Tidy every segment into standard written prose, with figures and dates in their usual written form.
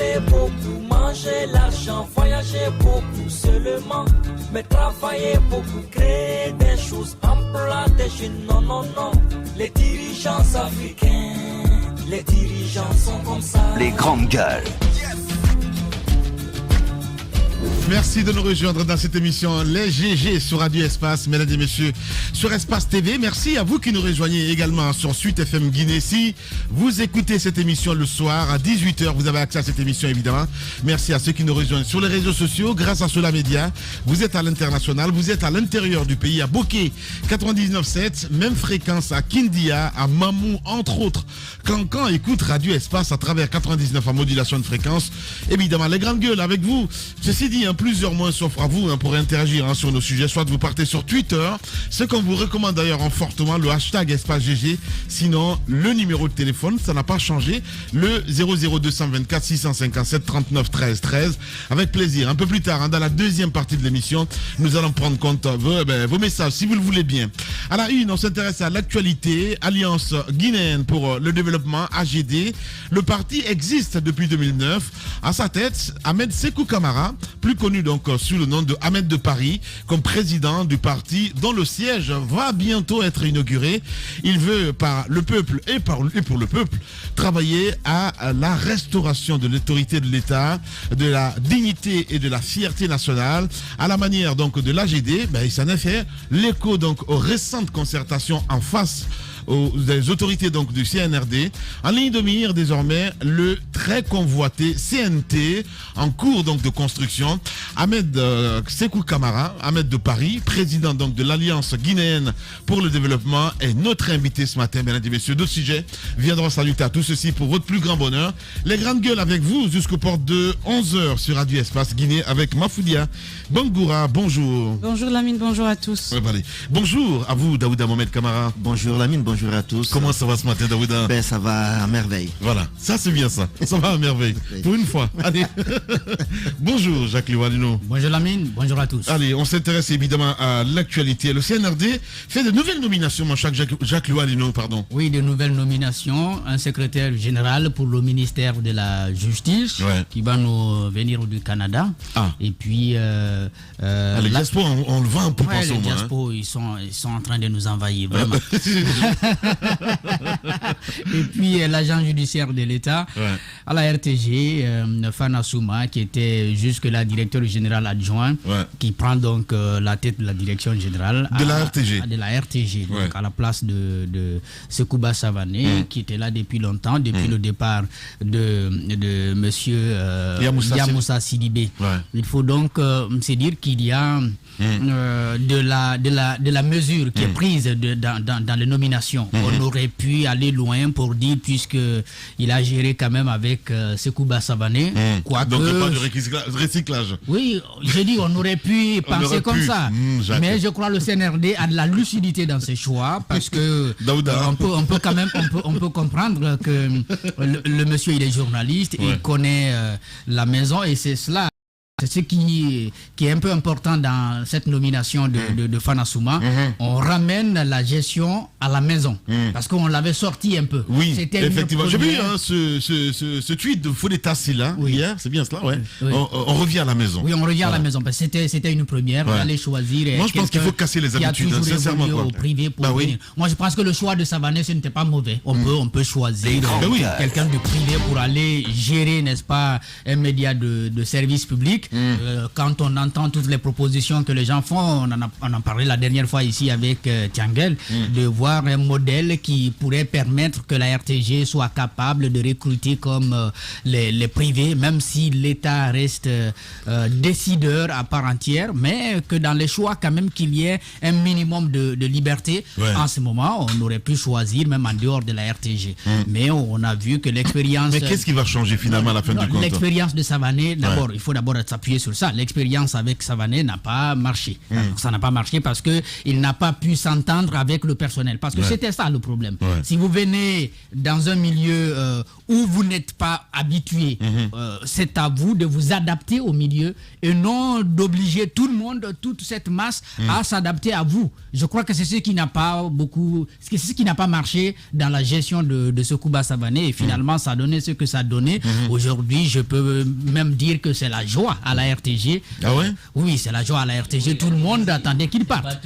parler beaucoup, manger l'argent, voyager beaucoup seulement, mais travailler beaucoup, créer des choses, emploi des jeunes, non, non, non. Les dirigeants africains, les dirigeants sont comme ça. Les grandes gueules. Merci de nous rejoindre dans cette émission Les GG sur Radio Espace, mesdames et messieurs, sur Espace TV. Merci à vous qui nous rejoignez également sur Suite FM Guinée. Si vous écoutez cette émission le soir à 18h, vous avez accès à cette émission évidemment. Merci à ceux qui nous rejoignent sur les réseaux sociaux, grâce à Sola Média. Vous êtes à l'international, vous êtes à l'intérieur du pays, à Bokeh 99.7, même fréquence à Kindia, à Mamou, entre autres. Cancan écoute Radio Espace à travers 99 en modulation de fréquence. Évidemment, les grandes gueules avec vous. Ceci dit, plusieurs mois s'offrent à vous pour interagir sur nos sujets. Soit vous partez sur Twitter, ce qu'on vous recommande d'ailleurs fortement, le hashtag Espace GG. Sinon, le numéro de téléphone, ça n'a pas changé, le 00224 657 39 13 13. Avec plaisir. Un peu plus tard, dans la deuxième partie de l'émission, nous allons prendre compte vos messages, si vous le voulez bien. À la une, on s'intéresse à l'actualité. Alliance guinéenne pour le développement, AGD. Le parti existe depuis 2009. À sa tête, Ahmed Sékou Camara, plus connu donc sous le nom de Ahmed de Paris, comme président du parti dont le siège va bientôt être inauguré. Il veut, par le peuple et pour le peuple, travailler à la restauration de l'autorité de l'État, de la dignité et de la fierté nationale, à la manière donc de l'AGD. Il s'en est fait l'écho donc aux récentes concertations en face aux autorités donc du CNRD. En ligne de mire désormais le très convoité CNT en cours donc de construction. Ahmed Sékou Camara, Ahmed de Paris, président donc de l'Alliance guinéenne pour le développement, est notre invité ce matin, mesdames et messieurs. D'autres sujets viendront saluter à tout ceci pour votre plus grand bonheur. Les grandes gueules avec vous jusqu'aux portes de 11h sur Radio Espace Guinée avec Mafoudia Bangoura. Bonjour. Bonjour Lamine, bonjour à tous. Bonjour à vous Daouda Mohamed Camara. Bonjour Lamine, bonjour à tous. Comment ça va ce matin, Daouda? Ça va à merveille. Voilà, ça c'est bien ça. Ça va à merveille. Pour une fois. Allez. Bonjour Jacques Liwalino. Bonjour Lamine, bonjour à tous. Allez, on s'intéresse évidemment à l'actualité. Le CNRD fait de nouvelles nominations, mon cher Jacques Liwalino, pardon. Oui, de nouvelles nominations. Un secrétaire général pour le ministère de la Justice qui va nous venir du Canada. Et puis... les diaspos, on le voit un peu pour les diaspos, ils sont en train de nous envahir, vraiment. Et puis l'agent judiciaire de l'État à la RTG, Fana Souma, qui était jusque-là directeur général adjoint, qui prend donc la tête de la direction générale de la RTG. De la RTG, donc à la place de Sekouba Savané, qui était là depuis longtemps, depuis le départ de monsieur Yamoussa Sidibé. Il faut donc se dire qu'il y a de la mesure qui est prise dans les nominations. On aurait pu aller loin pour dire, puisqu'il a géré quand même avec Sekouba Savané. Donc pas de recyclage. Oui, j'ai dit on aurait pu penser comme ça. Mais je crois que le CNRD a de la lucidité dans ses choix, parce que on peut quand même on peut comprendre que le monsieur il est journaliste, il connaît la maison, et c'est cela. C'est ce qui est un peu important dans cette nomination de Fana Souma. On ramène la gestion à la maison. Parce qu'on l'avait sorti un peu. Oui, effectivement. J'ai vu ce tweet de Fodeta Silla hier, c'est bien cela, On revient à la maison. Oui, on revient à la maison, parce que c'était une première. On allait choisir. Moi, je pense qu'il faut casser les habitudes, sincèrement. Au privé pour venir. Moi, je pense que le choix de Savané, ce n'était pas mauvais. On peut choisir quelqu'un de privé pour aller gérer, n'est-ce pas, un média de service public. Quand on entend toutes les propositions que les gens font, on en parlait la dernière fois ici avec Tiangel, de voir un modèle qui pourrait permettre que la RTG soit capable de recruter comme les privés, même si l'État reste décideur à part entière, mais que dans les choix quand même qu'il y ait un minimum de liberté. En ce moment, on aurait pu choisir même en dehors de la RTG. Mais on a vu que l'expérience... Mais qu'est-ce qui va changer finalement à la fin du compte? L'expérience de Savané, d'abord, il faut d'abord être s'appuyer sur ça. L'expérience avec Savané n'a pas marché. Alors, ça n'a pas marché parce qu'il n'a pas pu s'entendre avec le personnel. Parce que c'était ça le problème. Si vous venez dans un milieu où vous n'êtes pas habitué, c'est à vous de vous adapter au milieu et non d'obliger tout le monde, toute cette masse à s'adapter à vous. Je crois que c'est ce qui n'a pas marché dans la gestion de ce Kuba Savané et finalement ça a donné ce que ça a donné. Aujourd'hui, je peux même dire que c'est la joie à la RTG. Ah ouais? Oui, c'est la joie à la RTG. Tout le monde attendait qu'il parte.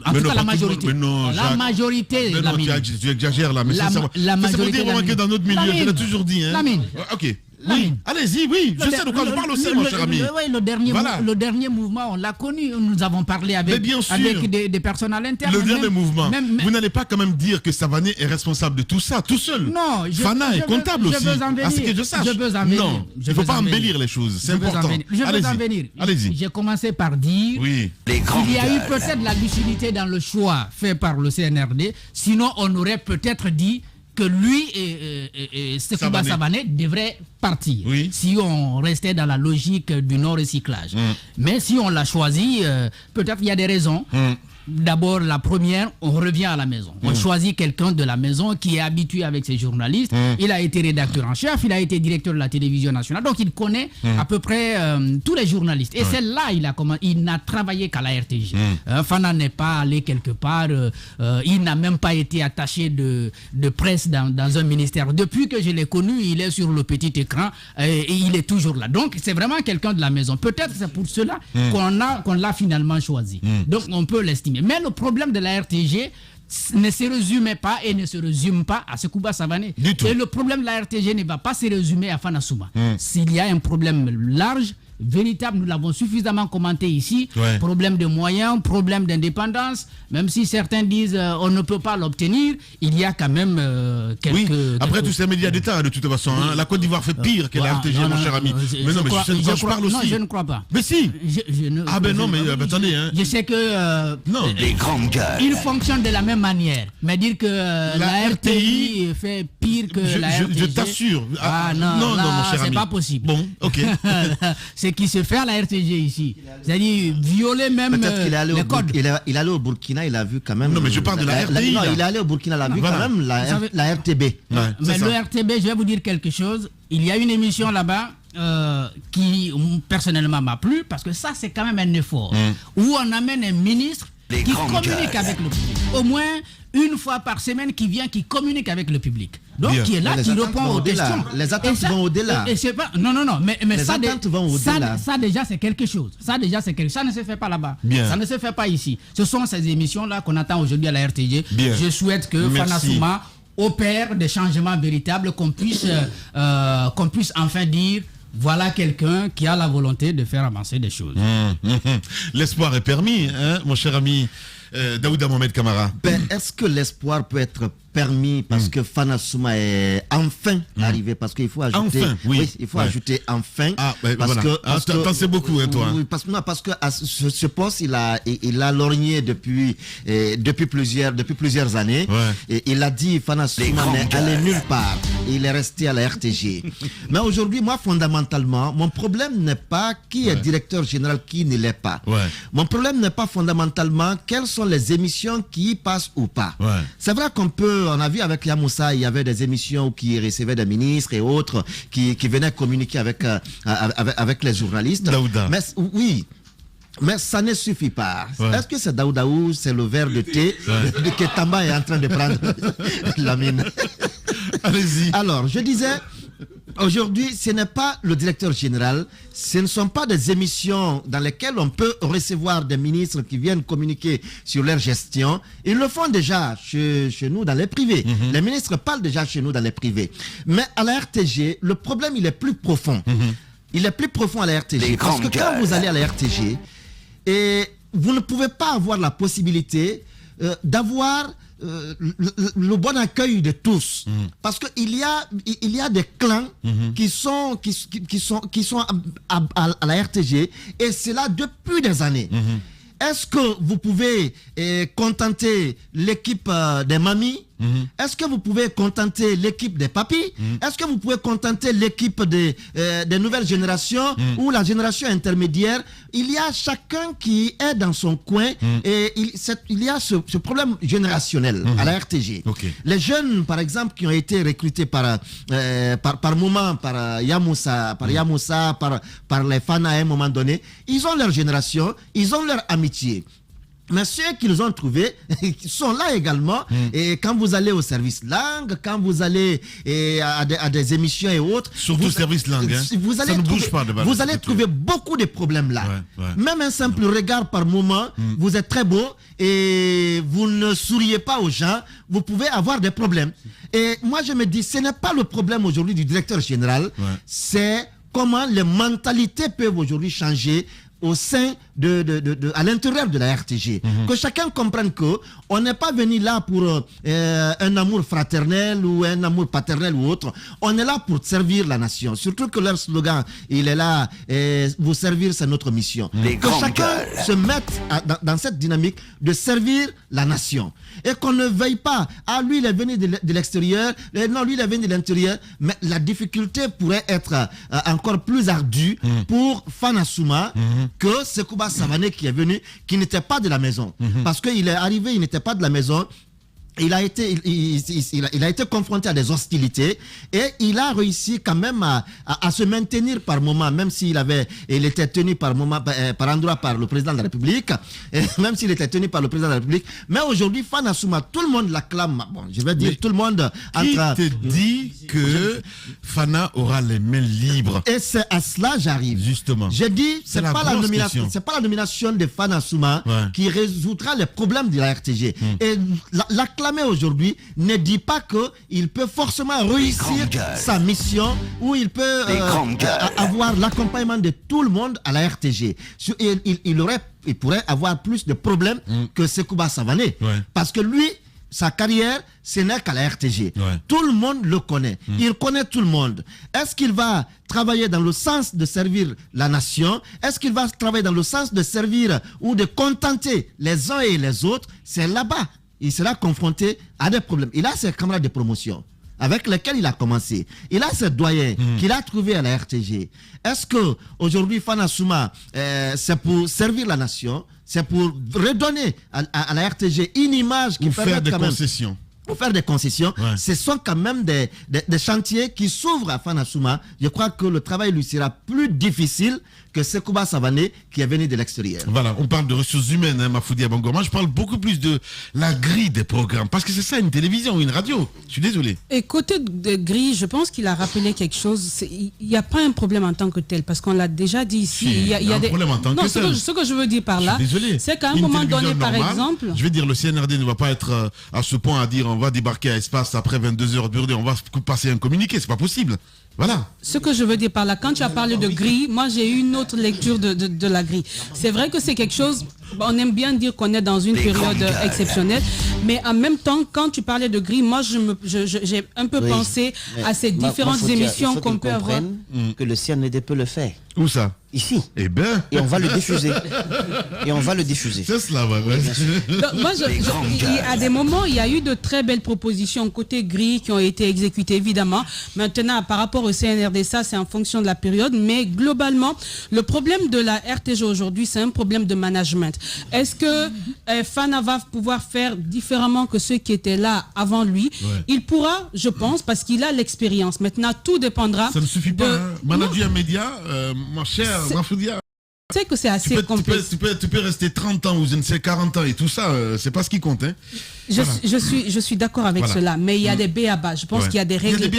En tout cas, la majorité. La majorité. Mais non, tu exagères là. Mais la majorité. C'est pour dans notre milieu, je l'ai toujours dit. Hein. Lamine. Ok. Oui, allez-y, oui, je sais de quoi je parle aussi, mon cher ami. Oui, le dernier mouvement, on l'a connu, nous avons parlé avec des personnes à l'interne. Le dernier mouvement, vous n'allez pas quand même dire que Savané est responsable de tout ça, tout seul. Non, Fana est comptable aussi, à ce que je sache. Non, il ne faut pas embellir les choses, c'est important. Je veux en venir. Allez-y. J'ai commencé par dire qu'il y a eu peut-être la lucidité dans le choix fait par le CNRD, sinon on aurait peut-être dit que lui et Sekouba Savané devraient partir si on restait dans la logique du non-recyclage. Mais si on l'a choisi, peut-être il y a des raisons. D'abord, la première, on revient à la maison. On choisit quelqu'un de la maison qui est habitué avec ses journalistes. Il a été rédacteur en chef, il a été directeur de la télévision nationale. Donc, il connaît à peu près tous les journalistes. Et c'est là il n'a travaillé qu'à la RTG. Fana n'est pas allé quelque part. Il n'a même pas été attaché de presse dans un ministère. Depuis que je l'ai connu, il est sur le petit écran et il est toujours là. Donc, c'est vraiment quelqu'un de la maison. Peut-être c'est pour cela qu'on l'a finalement choisi. Donc, on peut l'estimer. Mais le problème de la RTG ne se résumait pas et ne se résume pas à Sekouba Savané. Et le problème de la RTG ne va pas se résumer à Fana Souma. S'il y a un problème large, véritable, nous l'avons suffisamment commenté ici, problème de moyens, problème d'indépendance, même si certains disent on ne peut pas l'obtenir, il y a quand même quelques... Après tous ces médias d'État, de toute façon, la Côte d'Ivoire fait pire que la RTG, mon cher ami. Mais non, mais je parle aussi. Non, je ne crois pas. Mais si. Attendez. Je sais que... non. Les grandes gueules. Il fonctionne de la même manière. Mais dire que la RTI fait pire que la RTG... Je t'assure. Non, mon cher ami. C'est pas possible. Bon, ok. Ce qui se fait à la RTG ici, c'est-à-dire violer même les codes. Il est allé au Burkina, il a vu quand même... Non, mais je parle de la RTI. Non, il est allé au Burkina, il a vu quand même la RTB. Mais le RTB, je vais vous dire quelque chose. Il y a une émission là-bas qui personnellement m'a plu, parce que ça, c'est quand même un effort. Où on amène un ministre qui communique avec le public. Au moins une fois par semaine, qui vient, qui communique avec le public. Donc, qui est là, qui répond aux questions. Les attentes vont au-delà. Non, mais ça déjà, c'est quelque chose. Ça ne se fait pas là-bas. Ça ne se fait pas ici. Ce sont ces émissions-là qu'on attend aujourd'hui à la RTG. Je souhaite que Fana Souma opère des changements véritables, qu'on puisse enfin dire... Voilà quelqu'un qui a la volonté de faire avancer des choses. L'espoir est permis, hein, mon cher ami Daouda Mohamed Kamara. Est-ce que l'espoir peut être permis parce que Fana Souma est enfin arrivé, parce qu'il faut ajouter ajouter enfin, t'en sais beaucoup, hein, toi. Oui, parce que à ce poste il a lorgné depuis plusieurs années. Et il a dit Fana Souma n'est allé nulle part, il est resté à la RTG. Mais aujourd'hui, moi, fondamentalement, mon problème n'est pas qui est directeur général, qui ne l'est pas. Mon problème n'est pas fondamentalement quelles sont les émissions qui y passent ou pas. C'est vrai on a vu avec Yamoussa, il y avait des émissions qui recevaient des ministres et autres qui venaient communiquer avec les journalistes. Daouda. Mais ça ne suffit pas. Est-ce que c'est Daouda ou c'est le verre de thé que Tamba est en train de prendre? Lamine. Allez-y. Alors, je disais... Aujourd'hui, ce n'est pas le directeur général, ce ne sont pas des émissions dans lesquelles on peut recevoir des ministres qui viennent communiquer sur leur gestion. Ils le font déjà chez nous dans les privés. Les ministres parlent déjà chez nous dans les privés. Mais à la RTG, le problème, il est plus profond. Il est plus profond à la RTG. Parce que quand vous allez à la RTG, vous ne pouvez pas avoir la possibilité d'avoir... le bon accueil de tous, parce que il y a des clans qui sont à la RTG, et c'est là depuis des années. Est-ce que vous pouvez contenter l'équipe des mamies Est-ce que vous pouvez contenter l'équipe des papis? Est-ce que vous pouvez contenter l'équipe des nouvelles générations ou la génération intermédiaire? Il y a chacun qui est dans son coin et il y a ce problème générationnel à la RTG. Les jeunes, par exemple, qui ont été recrutés par moment, par Yamoussa, par les fans à un moment donné, ils ont leur génération, ils ont leur amitié. Mais ceux qu'ils ont trouvés sont là également. Et quand vous allez au service langue, quand vous allez à des émissions et autres, surtout service langue, vous allez ça ne bouge pas. Vous allez trouver beaucoup de problèmes là. Même un simple regard par moment, vous êtes très beau et vous ne souriez pas aux gens, vous pouvez avoir des problèmes. Et moi je me dis, ce n'est pas le problème aujourd'hui du directeur général, c'est comment les mentalités peuvent aujourd'hui changer au sein à l'intérieur de la RTG. Que chacun comprenne que on n'est pas venu là pour un amour fraternel ou un amour paternel ou autre. On est là pour servir la nation. Surtout que leur slogan, il est là, vous servir, c'est notre mission. Que chacun se mette dans cette dynamique de servir la nation. Et qu'on ne veuille pas, lui il est venu de l'extérieur, non, lui il est venu de l'intérieur, mais la difficulté pourrait être encore plus ardue pour Fana Souma que Sekouba Savané qui est venu, qui n'était pas de la maison. Parce qu'il est arrivé, il n'était pas de la maison. Il a été confronté à des hostilités et il a réussi quand même à se maintenir par moment, même s'il était tenu par moment, par endroit par le président de la République, et même s'il était tenu par le président de la République. Mais aujourd'hui, Fana Souma, tout le monde l'acclame. Bon, je vais dire tout le monde. Qui te dit que Fana aura les mains libres? Et c'est à cela j'arrive. Justement. J'ai dit, c'est pas la nomination de Fana Souma qui résoudra les problèmes de la RTG. Et l'acclamation aujourd'hui ne dit pas qu'il peut forcément réussir sa mission ou il peut avoir l'accompagnement de tout le monde à la RTG. Il pourrait avoir plus de problèmes que Sekouba Savané. Parce que lui, sa carrière, ce n'est qu'à la RTG. Tout le monde le connaît. Il connaît tout le monde. Est-ce qu'il va travailler dans le sens de servir la nation? Est-ce qu'il va travailler dans le sens de servir ou de contenter les uns et les autres? C'est là-bas. Il sera confronté à des problèmes. Il a ses camarades de promotion avec lesquels il a commencé. Il a ses doyens qu'il a trouvés à la RTG. Est-ce que aujourd'hui Fana Souma, c'est pour servir la nation, c'est pour redonner à la RTG une image qui permet quand même pour faire des concessions? Ce sont quand même des chantiers qui s'ouvrent à Fana Souma. Je crois que le travail lui sera plus difficile que Sekouba Savané qui est venu de l'extérieur. Voilà, on parle de ressources humaines, Mafoudi Abango. Moi, je parle beaucoup plus de la grille des programmes. Parce que c'est ça, une télévision ou une radio. Je suis désolé. Et côté de grille, je pense qu'il a rappelé quelque chose. Il n'y a pas un problème en tant que tel. Parce qu'on l'a déjà dit ici. Il y a un problème en tant que tel. Ce que je veux dire par là, c'est qu'à un moment donné, par exemple... Je vais dire, le CNRD ne va pas être à ce point à dire on va débarquer à Espace après 22h de on va passer un communiqué. C'est pas possible. Voilà. Ce que je veux dire par là, quand tu as parlé de grille, moi j'ai eu une autre lecture de la grille. C'est vrai que c'est quelque chose, on aime bien dire qu'on est dans une période exceptionnelle, mais en même temps, quand tu parlais de grille, moi j'ai un peu pensé à ces différentes émissions qu'on peut avoir. Que le CNRD peut le faire. Où ça? Ici. Eh ben. Et on va le diffuser. C'est cela, Donc, moi, à des moments, il y a eu de très belles propositions côté grille qui ont été exécutées, évidemment. Maintenant, par rapport au CNRD, ça, c'est en fonction de la période. Mais globalement, le problème de la RTG aujourd'hui, c'est un problème de management. Est-ce que Fana va pouvoir faire différemment que ceux qui étaient là avant lui? Il pourra, je pense, parce qu'il a l'expérience. Maintenant, tout dépendra. Ça ne suffit pas. Manager un média, mon cher Mafoudia. Tu sais que c'est assez complexe. Tu peux rester 30 ans ou je ne sais 40 ans et tout ça, c'est pas ce qui compte. Hein. Je suis d'accord avec cela, mais il y a des B.A.B.A. Je pense qu'il y a des règles,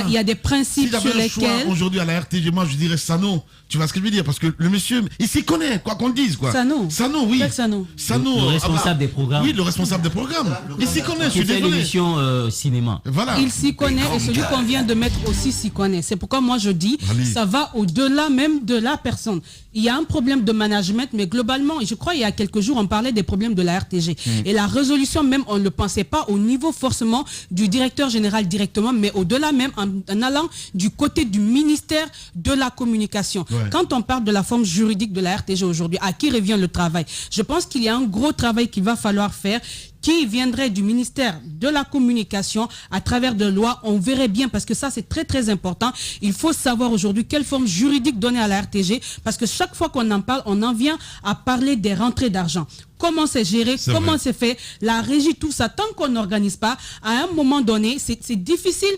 il y a des principes sur lesquels... Aujourd'hui à la RTG, moi je dirais Sano. Tu vois ce que je veux dire? Parce que le monsieur, il s'y connaît, quoi qu'on le dise. Quoi. Sano, oui. Sano. Le responsable des programmes. Oui, le responsable des programmes. Il s'y connaît, je suis désolé. l'émission cinéma. Voilà. Il s'y connaît et celui qu'on vient de mettre aussi s'y connaît. C'est pourquoi moi je dis, ça va au-delà même de la personne. Il y a un problème de management, mais globalement, je crois il y a quelques jours, on parlait des problèmes de la RTG. Et la résolution même, on ne le pensait pas au niveau forcément du directeur général directement, mais au-delà même en allant du côté du ministère de la communication. Quand on parle de la forme juridique de la RTG aujourd'hui, à qui revient le travail? Je pense qu'il y a un gros travail qu'il va falloir faire, qui viendrait du ministère de la Communication à travers de lois, on verrait bien, parce que ça c'est très très important. Il faut savoir aujourd'hui quelle forme juridique donner à la RTG, parce que chaque fois qu'on en parle, on en vient à parler des rentrées d'argent. Comment c'est géré, comment c'est fait, la régie, tout ça. Tant qu'on n'organise pas, à un moment donné, c'est difficile.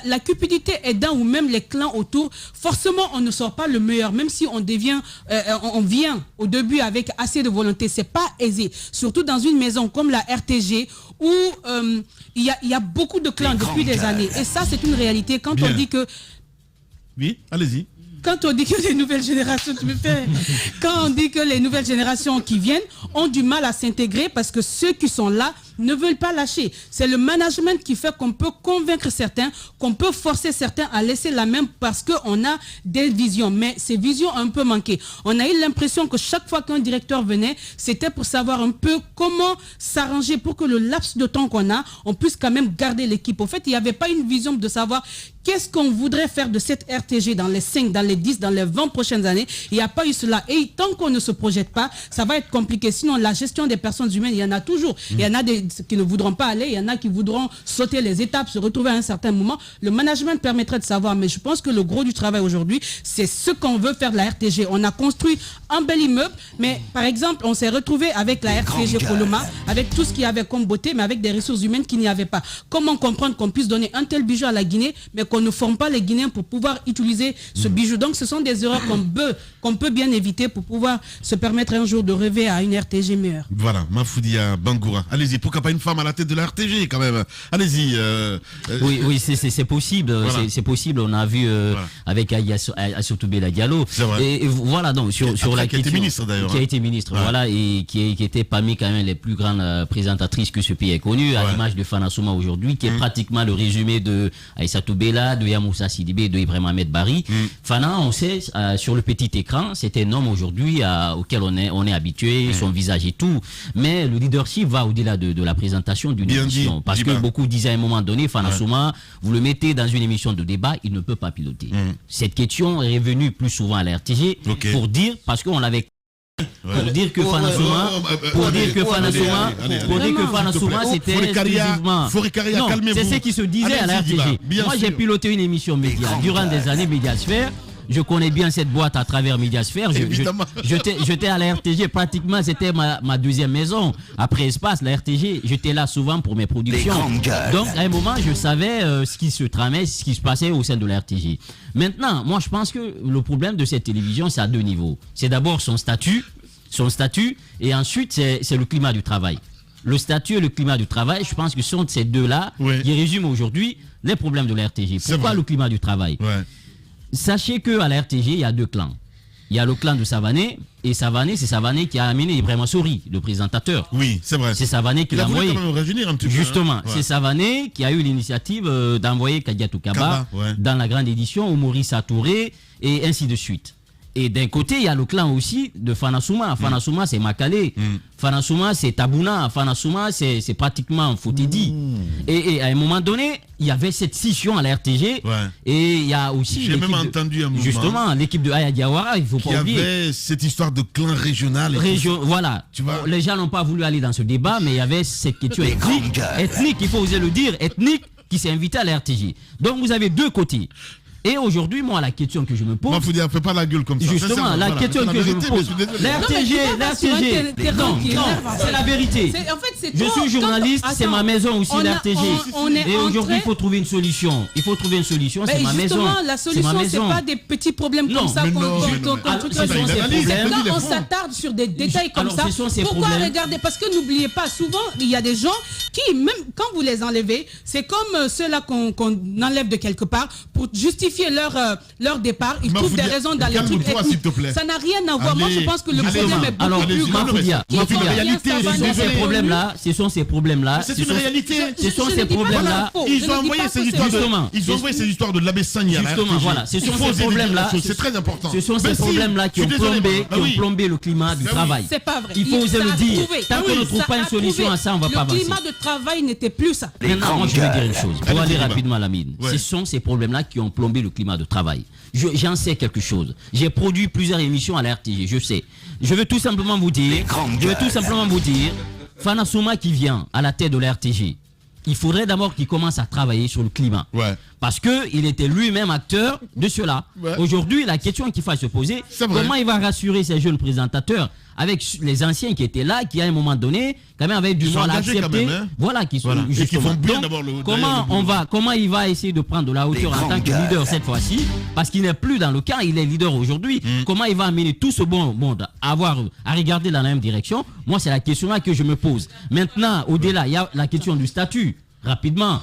La cupidité aidant ou même les clans autour, forcément, on ne sort pas le meilleur. Même si on devient, on vient au début avec assez de volonté, c'est pas aisé. Surtout dans une maison comme la RTG où il y a beaucoup de clans depuis des années. Et ça, c'est une réalité. Quand on dit que... Oui, allez-y. Quand on dit que les nouvelles générations, quand on dit que les nouvelles générations qui viennent ont du mal à s'intégrer parce que ceux qui sont là ne veulent pas lâcher. C'est le management qui fait qu'on peut convaincre certains, qu'on peut forcer certains à laisser la main parce qu'on a des visions. Mais ces visions ont un peu manqué. On a eu l'impression que chaque fois qu'un directeur venait, c'était pour savoir un peu comment s'arranger pour que le laps de temps qu'on a, on puisse quand même garder l'équipe. Au fait, il n'y avait pas une vision de savoir qu'est-ce qu'on voudrait faire de cette RTG dans les 5, dans les 10, dans les 20 prochaines années. Il n'y a pas eu cela. Et tant qu'on ne se projette pas, ça va être compliqué. Sinon, la gestion des personnes humaines, il y en a toujours. Il y en a des qui ne voudront pas aller, il y en a qui voudront sauter les étapes, se retrouver à un certain moment. Le management permettrait de savoir, mais je pense que le gros du travail aujourd'hui, c'est ce qu'on veut faire de la RTG. On a construit un bel immeuble, mais par exemple, on s'est retrouvé avec la RTG Coloma, avec tout ce qu'il y avait comme beauté, mais avec des ressources humaines qu'il n'y avait pas. Comment comprendre qu'on puisse donner un tel bijou à la Guinée, mais qu'on ne forme pas les Guinéens pour pouvoir utiliser ce bijou? Donc ce sont des erreurs qu'on peut bien éviter pour pouvoir se permettre un jour de rêver à une RTG meilleure. Voilà, Mafoudia Bangoura. Allez-y, pourquoi pas une femme à la tête de la RTG quand même? Allez-y. Oui, c'est possible. Voilà. C'est possible. On a vu avec Assotou Bella Diallo. Et voilà, donc sur la question. Qui a été ministre d'ailleurs. Qui a été ministre, voilà, et qui était parmi quand même les plus grandes présentatrices que ce pays ait connu, à l'image de Fana Souma aujourd'hui, qui est pratiquement le résumé de Aïssatou Bella, de Yamoussa Sidibé, de Ibrahim Ahmed Bari. Fana, on sait, sur le petit écran, c'est un homme aujourd'hui auquel on est habitué, son visage et tout. Mais le leadership va au-delà de la présentation d'une émission. Parce que beaucoup disaient à un moment donné, Fana Souma, vous le mettez dans une émission de débat, il ne peut pas piloter. Cette question est revenue plus souvent à la RTG pour dire, parce qu'on l'avait pour dire que Fana Souma, c'était exclusivement. Non, c'est ce qui se disait à la RTG. Moi, j'ai piloté une émission média durant des années, Médiasphère. Je connais bien cette boîte à travers Médiasphère. J'étais à la RTG, pratiquement, c'était ma deuxième maison. Après Espace, la RTG, j'étais là souvent pour mes productions. Donc, à un moment, je savais ce qui se tramait, ce qui se passait au sein de la RTG. Maintenant, moi, je pense que le problème de cette télévision, c'est à deux niveaux. C'est d'abord son statut, et ensuite, c'est le climat du travail. Le statut et le climat du travail, je pense que ce sont ces deux-là qui résument aujourd'hui les problèmes de la RTG. Pourquoi le climat du travail? Sachez qu'à la RTG, il y a deux clans. Il y a le clan de Savané, et Savané, c'est Savané qui a amené Ibrahima Sori, le présentateur. Oui, c'est vrai. C'est Savané qui l'a envoyé. Justement, c'est Savané qui a eu l'initiative d'envoyer Kadiatou Kaba dans la grande édition, au Maurice Touré, et ainsi de suite. Et d'un côté, il y a le clan aussi de Fana Souma. Fana Souma, c'est Makale. Fana Souma, c'est Tabouna. Fana Souma, c'est pratiquement Fotedi. Et à un moment donné, il y avait cette scission à la RTG. Et il y a aussi... J'ai même entendu un mouvement. Justement, l'équipe de Aya Diawara, il ne faut pas oublier. Il y avait cette histoire de clan régional. Voilà. Tu vois, les gens n'ont pas voulu aller dans ce débat, mais il y avait cette question ethnique, il faut oser le dire, ethnique, qui s'est invitée à la RTG. Donc vous avez deux côtés. Et aujourd'hui, moi, la question que je me pose... Moi, faut dire, fais pas la gueule comme ça. Justement, la question que je me pose... L'RTG, c'est la vérité. En fait, je suis journaliste, c'est ma maison aussi, l'RTG. Et aujourd'hui, il faut trouver une solution. Il faut trouver une solution, c'est ma maison. Justement, la solution, c'est pas des petits problèmes comme ça. Non, on s'attarde sur des détails comme ça. Pourquoi regarder? Parce que n'oubliez pas, souvent, il y a des gens qui, même quand vous les enlevez, c'est comme ceux-là qu'on enlève de quelque part pour justifier leur départ. Ils trouvent des raisons dans les trucs ethniques. Ça n'a rien à voir. Moi, je pense que le problème est beaucoup plus grand. Ce sont ces problèmes-là. C'est une réalité. Ce sont ces problèmes-là. Ils ont envoyé ces histoires de l'abbé Sagna. Justement, voilà. Ce sont ces problèmes-là. C'est très important. Ce sont ces problèmes-là qui ont plombé le climat du travail. C'est pas vrai. Il faut oser le dire. Tant qu'on ne trouve pas une solution à ça, on ne va pas avancer. Le climat de travail n'était plus ça. Maintenant, moi, je vais dire une chose. Pour aller rapidement à la mine. Ce sont ces problèmes-là qui ont plombé le climat de travail. J'en sais quelque chose. J'ai produit plusieurs émissions à la RTG, je sais. Je veux tout simplement vous dire, Fana Souma qui vient à la tête de la RTG, il faudrait d'abord qu'il commence à travailler sur le climat. Ouais. Parce qu'il était lui-même acteur de cela. Ouais. Aujourd'hui, la question qu'il faut se poser, comment il va rassurer ces jeunes présentateurs avec les anciens qui étaient là, qui à un moment donné, quand même avaient du mal à accepter. Voilà, qui font bien d'abord comment il va essayer de prendre de la hauteur en tant que leader cette fois-ci, parce qu'il n'est plus dans le cas, il est leader aujourd'hui. Comment il va amener tout ce bon monde à regarder dans la même direction? Moi, c'est la question là que je me pose. Maintenant, au-delà, il y a la question du statut. Rapidement,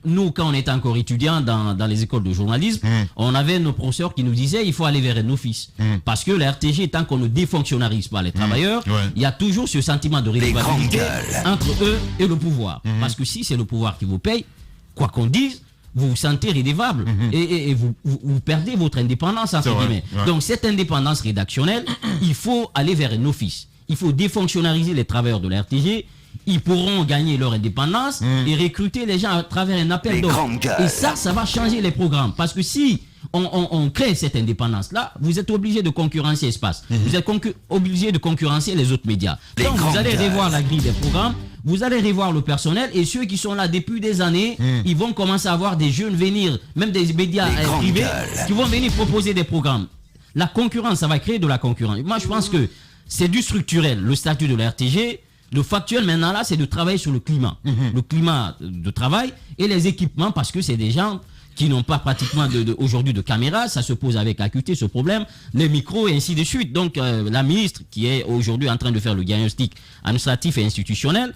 nous, quand on était encore étudiants dans les écoles de journalisme, on avait nos professeurs qui nous disaient il faut aller vers un office. Parce que la RTG, tant qu'on ne défonctionnarise pas les travailleurs, il y a toujours ce sentiment de redevabilité entre eux et le pouvoir. Parce que si c'est le pouvoir qui vous paye, quoi qu'on dise, vous vous sentez redevable et vous perdez votre indépendance, entre guillemets. Donc cette indépendance rédactionnelle, il faut aller vers un office. Il faut défonctionnariser les travailleurs de la RTG. Ils pourront gagner leur indépendance et recruter les gens à travers un appel d'offres. Et ça va changer les programmes. Parce que si on crée cette indépendance-là, vous êtes obligé de concurrencer Espace. Vous êtes obligé de concurrencer les autres médias. Donc vous allez revoir la grille des programmes, vous allez revoir le personnel, et ceux qui sont là depuis des années, ils vont commencer à voir des jeunes venir, même des médias privés, qui vont venir proposer des programmes. La concurrence, ça va créer de la concurrence. Moi, je pense que c'est du structurel, le statut de la RTG. Le factuel maintenant là, c'est de travailler sur le climat. Le climat de travail et les équipements, parce que c'est des gens qui n'ont pas pratiquement aujourd'hui de caméra. Ça se pose avec acuité ce problème, les micros et ainsi de suite. Donc la ministre qui est aujourd'hui en train de faire le diagnostic administratif et institutionnel,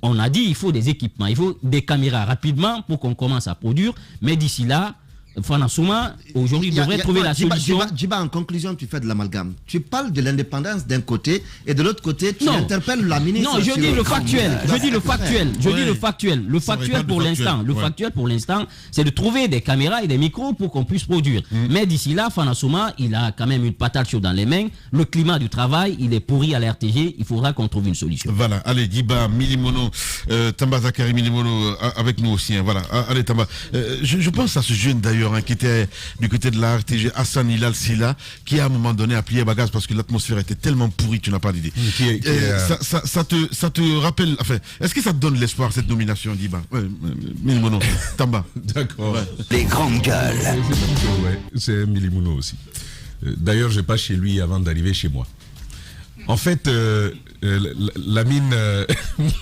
on a dit il faut des équipements, il faut des caméras rapidement pour qu'on commence à produire. Mais d'ici là, Fana Souma, aujourd'hui, devrait trouver la solution. Djiba, en conclusion, tu fais de l'amalgame. Tu parles de l'indépendance d'un côté et de l'autre côté, tu interpelles la ministre. Non, je dis le factuel. Je dis le factuel. Je dis le factuel. Le factuel pour l'instant. Le factuel pour l'instant, c'est de trouver des caméras et des micros pour qu'on puisse produire. Mais d'ici là, Fana Souma, il a quand même une patate chaude dans les mains. Le climat du travail, il est pourri à la RTG. Il faudra qu'on trouve une solution. Voilà. Allez, Djiba, Milimono, Tamba Zakari Milimono avec nous aussi. Hein. Voilà. Allez, Tamba. Je pense à ce jeune d'ailleurs, qui était du côté de la RTG, Hassan Hilal Silla, qui à un moment donné a plié bagage parce que l'atmosphère était tellement pourrie, tu n'as pas d'idée. Ça te rappelle, enfin, est-ce que ça te donne l'espoir, cette nomination, Diba? Milimono, Tamba. D'accord. Ouais. Les grandes gueules. C'est Milimono aussi. D'ailleurs, je passe chez lui avant d'arriver chez moi. En fait, Lamine,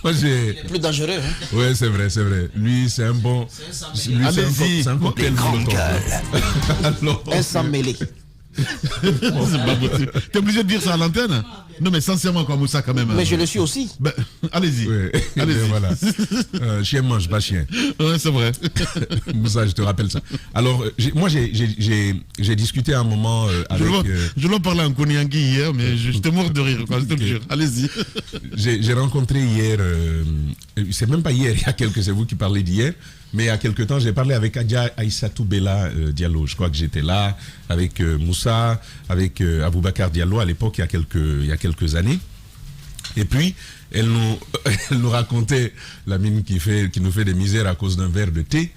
moi j'ai... Il est plus dangereux. Hein? Ouais, c'est vrai, c'est vrai. Lui, c'est un bon... Allez-y. C'est un cocktail molotov. Un sang mêlé. C'est pas possible. T'es obligé de dire ça à l'antenne? Non, mais sincèrement, quoi, Moussa, quand même. Mais je le suis aussi. Ben, allez-y. Ouais. Allez-y. Voilà. Chien mange, pas chien. Ouais, c'est vrai. Moussa, je te rappelle ça. Alors, moi, j'ai discuté à un moment avec... Je l'en parlais en Koniangi hier, mais j'étais mort de rire, quoi, je te le jure. Allez-y. J'ai rencontré hier... c'est même pas hier, c'est vous qui parlez d'hier. Mais il y a quelque temps, j'ai parlé avec Adja Aïssatou Bella Diallo. Je crois que j'étais là avec Moussa, avec Aboubacar Diallo à l'époque, il y a quelques années. Et puis, elle nous racontait la mine qui nous fait des misères à cause d'un verre de thé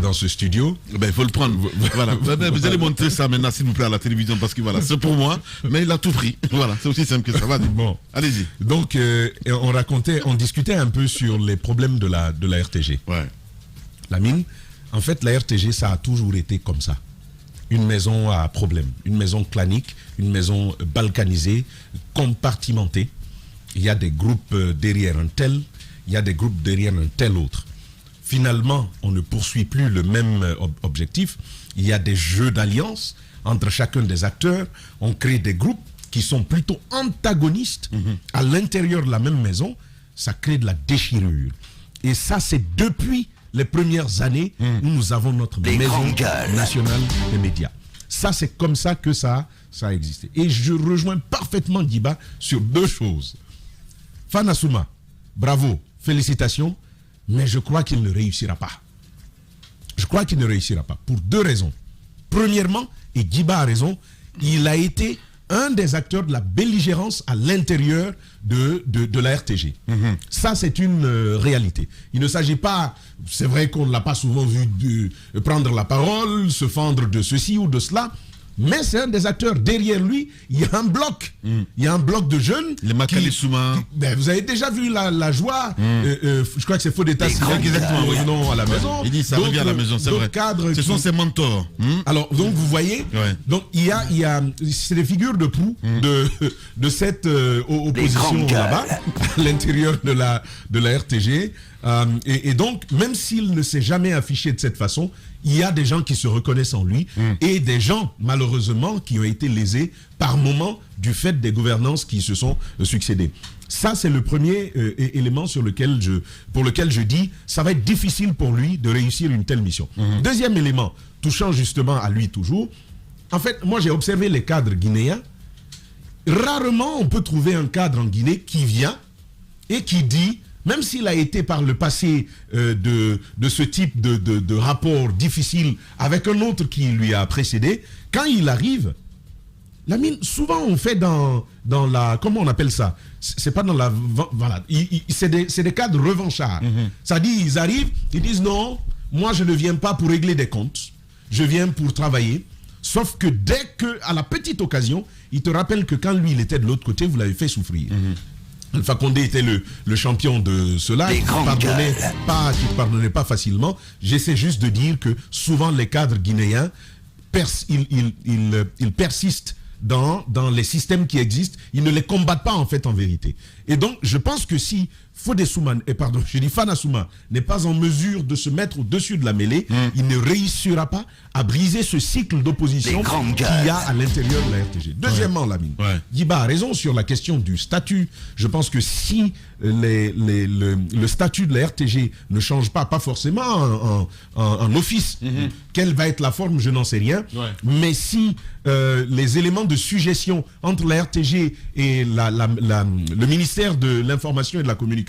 dans ce studio. Ben, il faut le prendre. Voilà. Vous allez montrer ça maintenant, s'il vous plaît, à la télévision, parce que voilà, c'est pour moi, mais il a tout pris. Voilà, c'est aussi simple que ça. Va. Bon, allez-y. Donc, on discutait un peu sur les problèmes de la RTG. Ouais. La mine, en fait, la RTG, ça a toujours été comme ça. Une maison à problème, une maison clanique, une maison balkanisée, compartimentée. Il y a des groupes derrière un tel, il y a des groupes derrière un tel autre. Finalement, on ne poursuit plus le même objectif. Il y a des jeux d'alliance entre chacun des acteurs. On crée des groupes qui sont plutôt antagonistes à l'intérieur de la même maison. Ça crée de la déchirure. Et ça, c'est depuis les premières années où nous avons notre maison nationale des médias. Ça, c'est comme ça que ça a existé. Et je rejoins parfaitement Djiba sur deux choses. Fana Souma, bravo, félicitations, mais je crois qu'il ne réussira pas. Je crois qu'il ne réussira pas, pour deux raisons. Premièrement, et Djiba a raison, il a été un des acteurs de la belligérance à l'intérieur de la RTG. Ça, c'est une réalité. Il ne s'agit pas, c'est vrai qu'on ne l'a pas souvent vu prendre la parole, se fendre de ceci ou de cela. mais c'est un des acteurs. Derrière lui, il y a un bloc. Il y a un bloc de jeunes. Les Makali Souma. Vous avez déjà vu la joie. Je crois que c'est Faux d'État qui revenons à la maison. Il dit ça revient à la maison, c'est vrai. Ce sont ses mentors. Alors, donc vous voyez, donc il y a c'est les figures de proue de cette opposition là-bas, à l'intérieur de la RTG. Et donc, même s'il ne s'est jamais affiché de cette façon, il y a des gens qui se reconnaissent en lui et des gens, malheureusement, qui ont été lésés par moment du fait des gouvernances qui se sont succédées. Ça, c'est le premier élément pour lequel je dis ça va être difficile pour lui de réussir une telle mission. Deuxième élément, touchant justement à lui toujours, en fait, moi j'ai observé les cadres guinéens. Rarement on peut trouver un cadre en Guinée qui vient et qui dit, même s'il a été par le passé de ce type de rapport difficile avec un autre qui lui a précédé, quand il arrive, la mine, souvent on fait dans la, comment on appelle ça, c'est pas dans la, voilà, c'est des cadres revanchards. Ça dit, ils arrivent, ils disent non, moi je ne viens pas pour régler des comptes, je viens pour travailler. Sauf que dès que, à la petite occasion, il te rappelle que quand lui il était de l'autre côté, vous l'avez fait souffrir. Alpha Condé était le champion de cela, il ne pardonnait pas facilement. J'essaie juste de dire que souvent les cadres guinéens, ils persistent dans les systèmes qui existent, ils ne les combattent pas en fait en vérité. Et donc je pense que si Fana Souma n'est pas en mesure de se mettre au-dessus de la mêlée, il ne réussira pas à briser ce cycle d'opposition qu'il y a à l'intérieur de la RTG. Deuxièmement, Lamine, Guiba a raison sur la question du statut. Je pense que si le statut de la RTG ne change pas forcément en office, quelle va être la forme, je n'en sais rien, mais si les éléments de suggestion entre la RTG et le ministère de l'Information et de la Communication,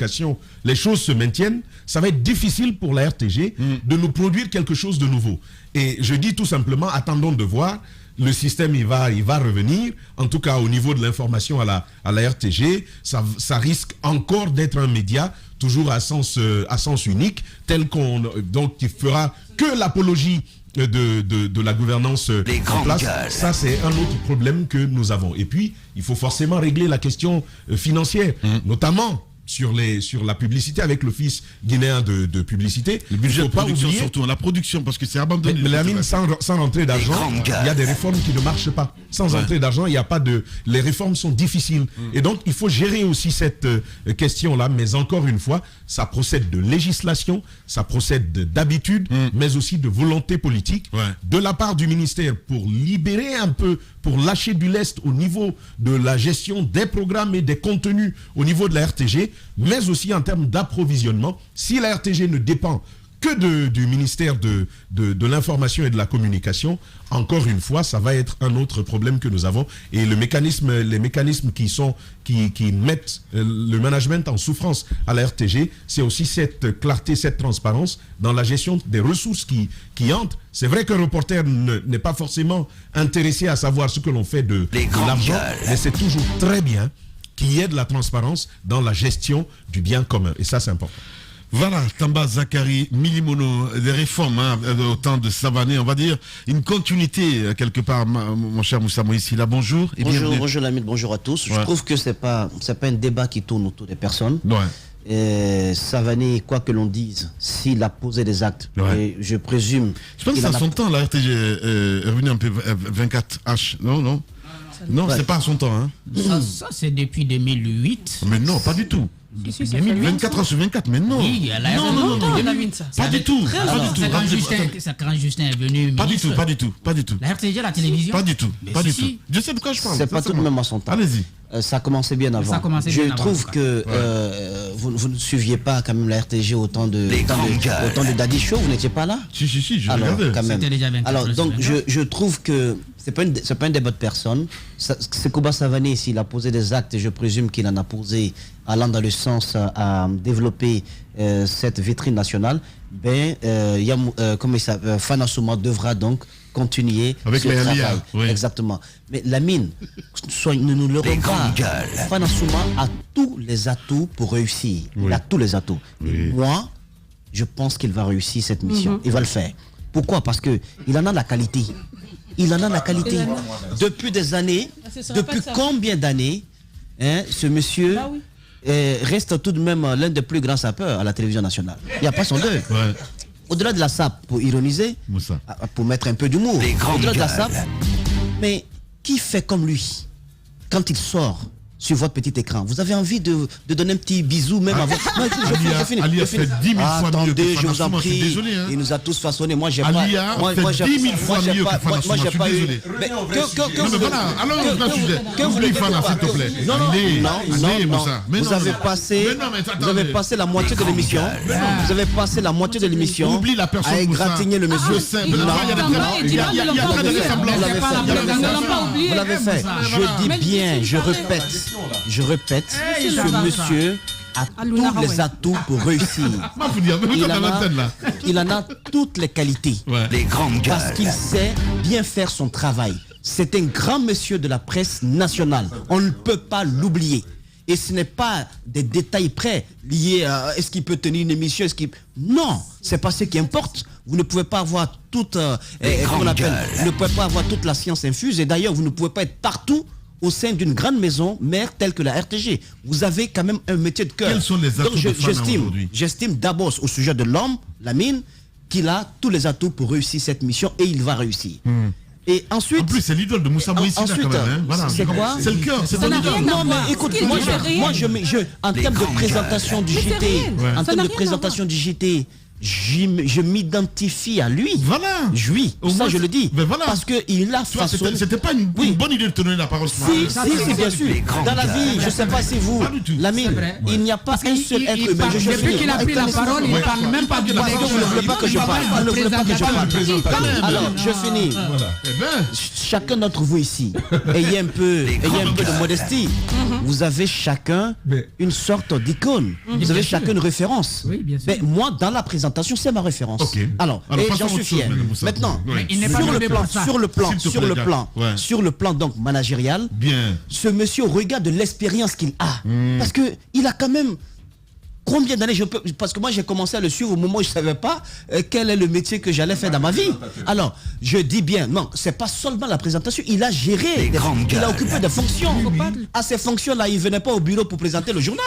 les choses se maintiennent, ça va être difficile pour la RTG de nous produire quelque chose de nouveau. Et je dis tout simplement, attendons de voir. Le système, il va revenir. En tout cas, au niveau de l'information à la RTG, ça risque encore d'être un média toujours à sens unique, tel donc qui fera que l'apologie de la gouvernance en place. Ça, c'est un autre problème que nous avons. Et puis, il faut forcément régler la question financière, notamment sur la publicité avec l'Office guinéen de publicité. Le budget de production, surtout la production, parce que c'est abandonné. Mais la mine, sans entrée d'argent, il y a des réformes qui ne marchent pas. Sans entrée d'argent, il n'y a pas de... Les réformes sont difficiles. Et donc, il faut gérer aussi cette question-là. Mais encore une fois, ça procède de législation, ça procède d'habitude, mais aussi de volonté politique de la part du ministère pour libérer un peu, pour lâcher du lest au niveau de la gestion des programmes et des contenus au niveau de la RTG, mais aussi en termes d'approvisionnement. Si la RTG ne dépend que du ministère de l'Information et de la Communication, encore une fois, ça va être un autre problème que nous avons. Et les mécanismes qui mettent le management en souffrance à la RTG, c'est aussi cette clarté, cette transparence dans la gestion des ressources qui entrent. C'est vrai qu'un reporter n'est pas forcément intéressé à savoir ce que l'on fait de l'argent, mais c'est toujours très bien qu'il y ait de la transparence dans la gestion du bien commun. Et ça, c'est important. Voilà, Tamba Zakari, Milimono, des réformes au temps de Savané, on va dire, une continuité quelque part, mon cher Moussa Moïse. Bonjour et bienvenue. Bonjour Lamine, bonjour à tous. Je trouve que c'est pas un débat qui tourne autour des personnes. Savané, quoi que l'on dise, s'il a posé des actes, et je présume... Je pense que c'est à son temps, la RTG est revenue un peu 24H, non, c'est pas à son temps. Hein. Ça c'est depuis 2008. Mais non, pas du tout. 24 heures sur 24, mais non. Oui, non, pas du tout. C'est quand Justin est venu. Pas du tout. La RTG, la télévision. Pas du tout. Je sais de quoi je parle. C'est pas tout de même à son temps. Allez-y. Ça a commencé bien avant. Je trouve que vous ne suiviez pas quand même la RTG au temps de Daddy Show, vous n'étiez pas là? Si, je regardais. Quand même. Alors donc je trouve que c'est pas un débat de personne. Sekouba Savané, s'il a posé des actes, et je présume qu'il en a posé allant dans le sens à développer cette vitrine nationale, Fana Souma devra donc continuer avec ce travail. Exactement. Mais Lamine, ne nous leurrons pas. Fana Souma a tous les atouts pour réussir. Il a tous les atouts. Et moi, je pense qu'il va réussir cette mission. Il va le faire. Pourquoi? Parce qu'il en a la qualité. Il en a la qualité. Depuis des années, depuis combien d'années, hein, ce monsieur reste tout de même l'un des plus grands sapeurs à la télévision nationale. Il n'y a pas son deuil. Ouais. Au-delà de la sape, pour ironiser, pour mettre un peu d'humour, au-delà de la sape, mais qui fait comme lui quand il sort sur votre petit écran? Vous avez envie de donner un petit bisou même à votre... Non, Ali a fait 10 000 fois mieux que je vous en prie. Désolé, hein. Il nous a tous façonné. Moi, j'ai pas... Ali a fait 10 000 fois mieux que Fana Souma. Je suis désolé. Mais voilà, alors que vous voulez Fana, s'il te plaît. Non. Vous avez passé la moitié de l'émission. Vous avez passé la moitié de l'émission Oublie la personne à égratigner le monsieur. Vous l'avez fait. Je dis bien, je répète, ce monsieur a tous les atouts pour réussir. Il en a toutes les qualités. Parce qu'il sait bien faire son travail. C'est un grand monsieur de la presse nationale. On ne peut pas l'oublier. Et ce n'est pas des détails près liés à est-ce qu'il peut tenir une émission, Non, c'est pas ce qui importe. Vous ne pouvez pas avoir toute, vous ne pouvez pas avoir toute la science infuse. Et d'ailleurs, vous ne pouvez pas être partout au sein d'une grande maison mère telle que la RTG. Vous avez quand même un métier de cœur. Quels sont les atouts de Fana aujourd'hui? J'estime d'abord au sujet de l'homme, Lamine, qu'il a tous les atouts pour réussir cette mission et il va réussir. Et ensuite... En plus, c'est l'idole de Moussa Moïsina quand même. Hein. Voilà. C'est quoi? C'est le cœur, c'est ton idole. Non, mais écoute, moi, en termes de présentation du JT, je m'identifie à lui. Voilà. Oui, ça je le dis. Voilà. Parce qu'il a façonné... C'était pas une bonne idée de te donner la parole. Si, bien sûr. Dans la vie, je ne sais pas si vous, Lamine, il n'y a pas un seul être humain. Depuis qu'il a pris la parole, il ne parle même pas du parce que vous ne voulez pas que je parle. Alors, je finis. Chacun d'entre vous ici, ayez un peu de modestie. Vous avez chacun une sorte d'icône. Vous avez chacun une référence. Mais moi, dans la présentation, c'est ma référence. Alors j'en suis fier. Maintenant, sur le plan donc managérial, ce monsieur regarde l'expérience qu'il a. Parce que il a quand même combien d'années parce que moi j'ai commencé à le suivre au moment où je ne savais pas quel est le métier que j'allais faire dans ma vie. Alors, je dis bien, non, c'est pas seulement la présentation, il a géré, il a occupé des fonctions. À ces fonctions-là, il ne venait pas au bureau pour présenter le journal.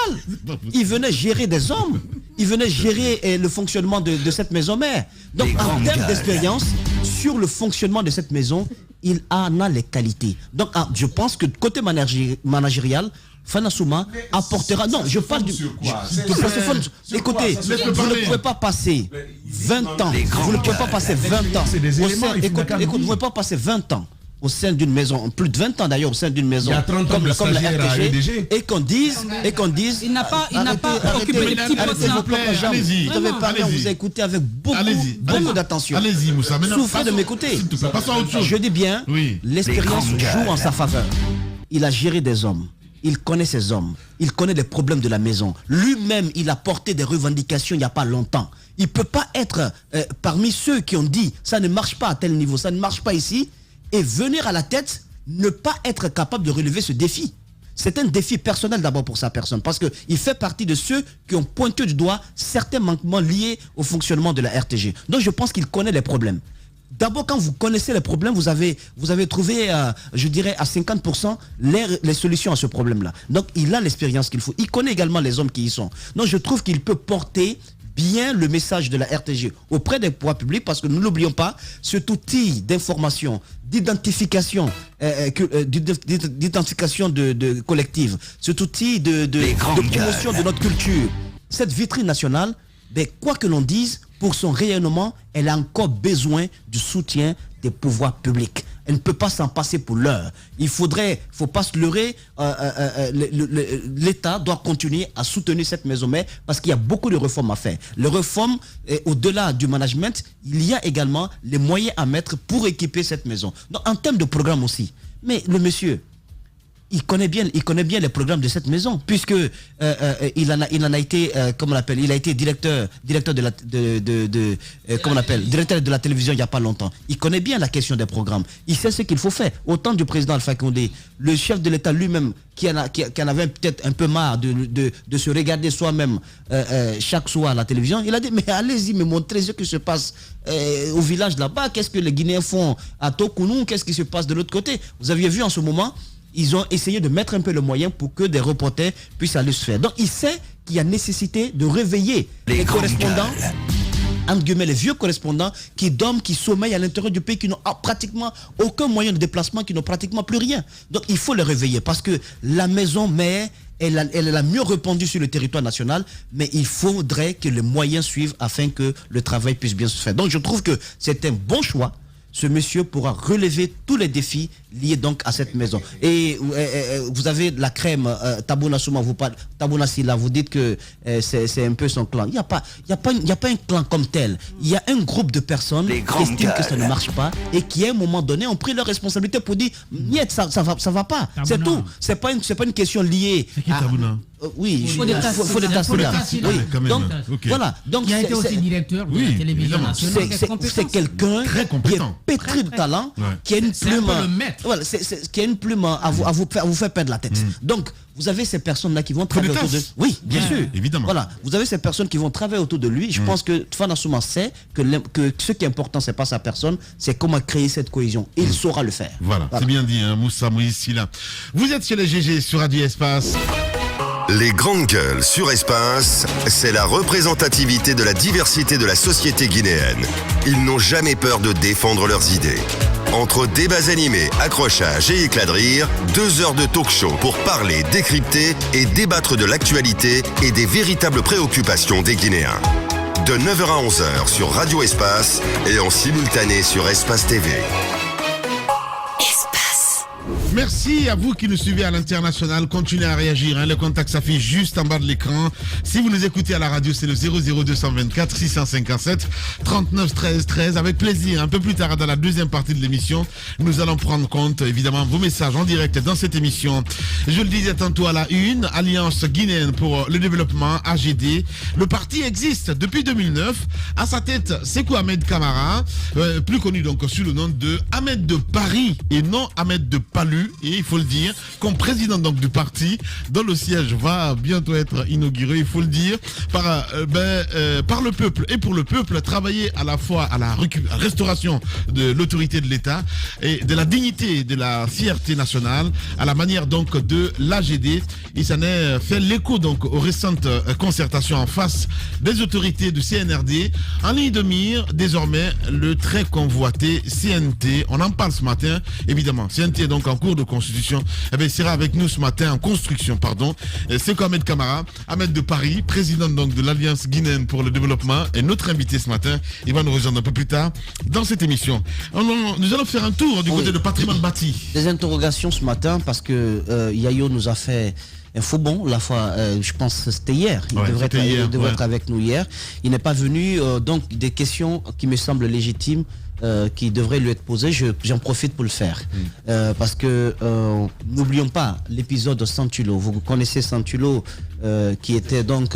Il venait gérer des hommes. Il venait gérer le fonctionnement de cette maison mère. Donc, en termes d'expérience, sur le fonctionnement de cette maison, il en a les qualités. Donc, je pense que côté managérial, Fana Souma apportera... Non, je parle du... Écoutez, vous ne pouvez pas passer 20 ans. Vous ne pouvez pas passer 20 ans. Écoute, vous ne pouvez pas passer 20 ans au sein d'une maison, plus de 20 ans d'ailleurs au sein d'une maison comme la RTG, et qu'on dise... Il n'a pas occupé les petits postes. Vous avez parlé, on vous a écouté avec beaucoup d'attention. Allez-y, Moussa. Souffrez de m'écouter. Je dis bien, l'expérience joue en sa faveur. Il a géré des hommes. Il connaît ses hommes, il connaît les problèmes de la maison. Lui-même, il a porté des revendications il n'y a pas longtemps. Il ne peut pas être parmi ceux qui ont dit « ça ne marche pas à tel niveau, ça ne marche pas ici » et venir à la tête, ne pas être capable de relever ce défi. C'est un défi personnel d'abord pour sa personne parce qu'il fait partie de ceux qui ont pointé du doigt certains manquements liés au fonctionnement de la RTG. Donc je pense qu'il connaît les problèmes. D'abord, quand vous connaissez les problèmes, vous avez trouvé, je dirais, à 50% les solutions à ce problème-là. Donc, il a l'expérience qu'il faut. Il connaît également les hommes qui y sont. Donc, je trouve qu'il peut porter bien le message de la RTG auprès des pouvoirs publics parce que nous n'oublions pas, cet outil d'information, d'identification, d'identification de collective, cet outil de promotion de notre culture, cette vitrine nationale, quoi que l'on dise, pour son rayonnement, elle a encore besoin du soutien des pouvoirs publics. Elle ne peut pas s'en passer pour l'heure. Il faut pas se leurrer, l'État doit continuer à soutenir cette maison mère parce qu'il y a beaucoup de réformes à faire. Les réformes, au-delà du management, il y a également les moyens à mettre pour équiper cette maison. Donc, en termes de programme aussi. Mais le monsieur, il connaît bien les programmes de cette maison, puisque il en a été, comment on appelle, il a été directeur de la directeur de la télévision il n'y a pas longtemps. Il connaît bien la question des programmes. Il sait ce qu'il faut faire. Au temps du président Alpha Condé, le chef de l'État lui-même, qui en avait peut-être un peu marre de se regarder soi-même chaque soir à la télévision, il a dit, mais allez-y, me montrez ce qui se passe au village là-bas, qu'est-ce que les Guinéens font à Tokounou, qu'est-ce qui se passe de l'autre côté. Vous aviez vu en ce moment, ils ont essayé de mettre un peu le moyen pour que des reporters puissent aller se faire. Donc il sait qu'il y a nécessité de réveiller les correspondants, entre guillemets, les vieux correspondants qui dorment, qui sommeillent à l'intérieur du pays, qui n'ont pratiquement aucun moyen de déplacement, qui n'ont pratiquement plus rien. Donc il faut les réveiller parce que la maison mère, elle a mieux répandu sur le territoire national, mais il faudrait que les moyens suivent afin que le travail puisse bien se faire. Donc je trouve que c'est un bon choix. Ce monsieur pourra relever tous les défis liés donc à cette maison. Et vous avez la crème, Tabouna Souma, Tabouna Silla, vous dites que c'est un peu son clan. Il n'y a pas un clan comme tel. Il y a un groupe de personnes qui estiment que ça ne marche pas et qui à un moment donné ont pris leur responsabilité pour dire niet, ça va pas. C'est tout. C'est pas une question liée à... Oui, il faut des tas. Oui, donc voilà. Donc il a été aussi directeur de la télévision nationale. C'est quelqu'un qui est pétri de talent, qui a une plume. Voilà, qui a une plume à vous faire perdre la tête. Donc vous avez ces personnes-là qui vont travailler autour de... Oui, bien sûr. Évidemment. Voilà, vous avez ces personnes qui vont travailler autour de lui. Je pense que Fana Souma sait que ce qui est important, c'est pas sa personne, c'est comment créer cette cohésion. Il saura le faire. Voilà. C'est bien dit, hein, Moussa Moïse Silla. Vous êtes chez les GG sur Radio Espace. Les grandes gueules sur Espace, c'est la représentativité de la diversité de la société guinéenne. Ils n'ont jamais peur de défendre leurs idées. Entre débats animés, accrochages et éclats de rire, 2 heures de talk show pour parler, décrypter et débattre de l'actualité et des véritables préoccupations des Guinéens. De 9h à 11h sur Radio Espace et en simultané sur Espace TV. Merci à vous qui nous suivez à l'international. Continuez à réagir. Le contact s'affiche juste en bas de l'écran. Si vous nous écoutez à la radio, c'est le 00224 657 39 13 13. Avec plaisir, un peu plus tard dans la deuxième partie de l'émission, nous allons prendre compte évidemment vos messages en direct dans cette émission. Je le disais tantôt à la une, Alliance guinéenne pour le développement, AGD. Le parti existe depuis 2009. À sa tête, Sékou Ahmed Camara, plus connu donc sous le nom de Ahmed de Paris et non Ahmed de Palu. Et il faut le dire, comme président donc du parti, dont le siège va bientôt être inauguré, il faut le dire, par le peuple et pour le peuple, travailler à la fois à la restauration de l'autorité de l'État et de la dignité de la fierté nationale, à la manière donc de l'AGD. Il s'en est fait l'écho donc aux récentes concertations en face des autorités du CNRD, en ligne de mire désormais le très convoité CNT. On en parle ce matin, évidemment. CNT est donc en cours de constitution. Il sera avec nous ce matin en construction, c'est Ahmed Camara, Ahmed de Paris, président donc de l'Alliance guinéenne pour le développement, et notre invité ce matin. Il va nous rejoindre un peu plus tard dans cette émission. Nous allons faire un tour du côté de patrimoine bâti. Des interrogations ce matin parce que Yayo nous a fait un faux bond, la fois, je pense que c'était hier. Il devrait être avec nous hier. Il n'est pas venu, donc des questions qui me semblent légitimes, qui devraient lui être posées. J'en profite pour le faire. Parce que n'oublions pas l'épisode de Santulo. Vous connaissez Santulo, qui était donc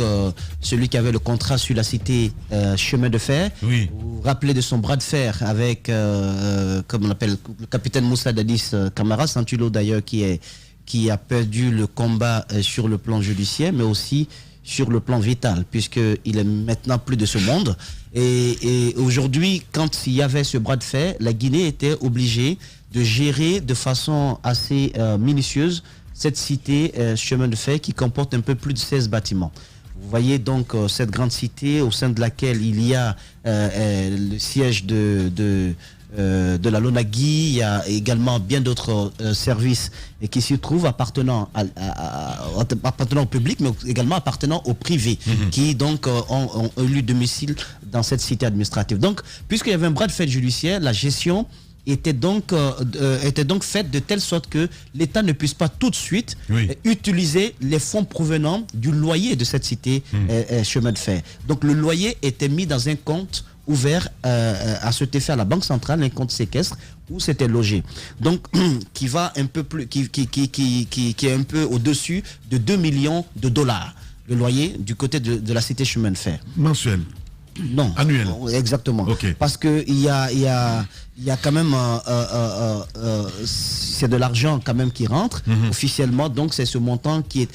celui qui avait le contrat sur la cité chemin de fer. Oui. Vous vous rappelez de son bras de fer avec, comme on appelle, le capitaine Moussa Dadis Camara. Santulo d'ailleurs qui a perdu le combat sur le plan judiciaire, mais aussi sur le plan vital, puisqu'il est maintenant plus de ce monde. Et aujourd'hui, quand il y avait ce bras de fer, la Guinée était obligée de gérer de façon assez minutieuse cette cité chemin de fer qui comporte un peu plus de 16 bâtiments. Vous voyez donc cette grande cité au sein de laquelle il y a le siège de la Lonagui, il y a également bien d'autres services qui s'y trouvent appartenant au public, mais également appartenant au privé, qui donc ont eu domicile dans cette cité administrative. Donc, puisqu'il y avait un bras de fer judiciaire, la gestion était donc faite de telle sorte que l'État ne puisse pas tout de suite utiliser les fonds provenant du loyer de cette cité chemin de fer. Donc le loyer était mis dans un compte ouvert à cet effet à la Banque centrale un compte séquestre où c'était logé. Donc, qui va un peu plus, qui est un peu au-dessus de 2 millions de dollars. Le loyer du côté de la cité chemin de fer. Mensuel? Non. Annuel? Exactement. Okay. Parce que il y a quand même c'est de l'argent quand même qui rentre officiellement. Donc c'est ce montant qui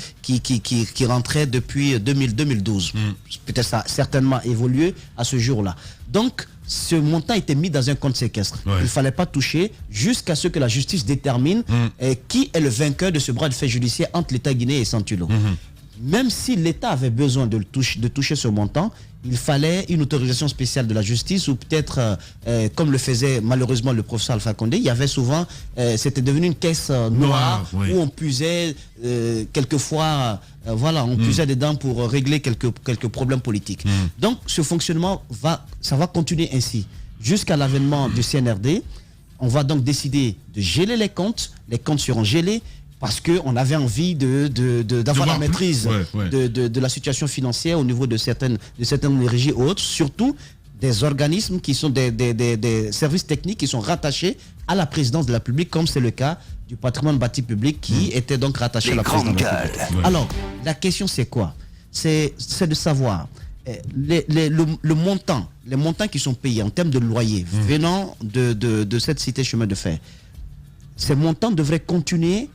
rentrait depuis 2012. Peut-être ça a certainement évolué à ce jour-là. Donc ce montant était mis dans un compte séquestre. Il ne fallait pas toucher jusqu'à ce que la justice détermine qui est le vainqueur de ce bras de fer judiciaire entre l'État guinéen et Santulo. Même si l'État avait besoin de toucher ce montant, il fallait une autorisation spéciale de la justice ou peut-être, comme le faisait malheureusement le professeur Alpha Condé, il y avait souvent, c'était devenu une caisse noire où on puisait quelquefois, on puisait dedans pour régler quelques problèmes politiques. Donc ce fonctionnement ça va continuer ainsi jusqu'à l'avènement du CNRD. On va donc décider de geler les comptes seront gelés. Parce qu'on avait envie d'avoir la maîtrise de la situation financière au niveau de certaines régies autres, surtout des organismes qui sont des services techniques qui sont rattachés à la présidence de la République, comme c'est le cas du patrimoine bâti public qui était donc rattaché à la présidence de la République. Alors, la question c'est quoi? C'est de savoir les montants qui sont payés en termes de loyer venant de cette cité chemin de fer. Ces montants devraient continuer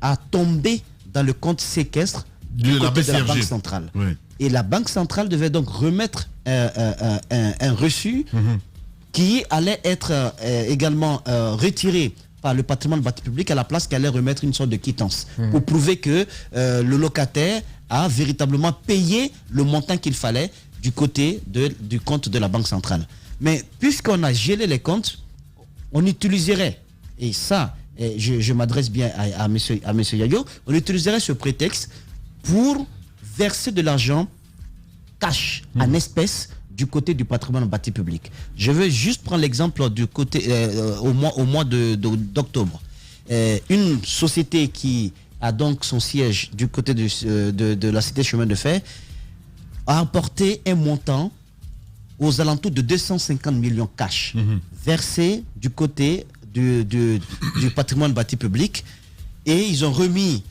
à tomber dans le compte séquestre de la Banque centrale. Et la Banque centrale devait donc remettre un reçu qui allait être également retiré par le patrimoine bâti public à la place qu'elle allait remettre une sorte de quittance pour prouver que le locataire a véritablement payé le montant qu'il fallait du côté du compte de la Banque centrale. Mais puisqu'on a gelé les comptes, on utiliserait, et ça, je m'adresse bien à monsieur Yayo, on utiliserait ce prétexte pour verser de l'argent cash en espèces du côté du patrimoine bâti public. Je veux juste prendre l'exemple du côté au mois d'octobre. Une société qui a donc son siège du côté de la cité chemin de fer a apporté un montant aux alentours de 250 millions cash versés du côté du patrimoine bâti public, et ils ont remis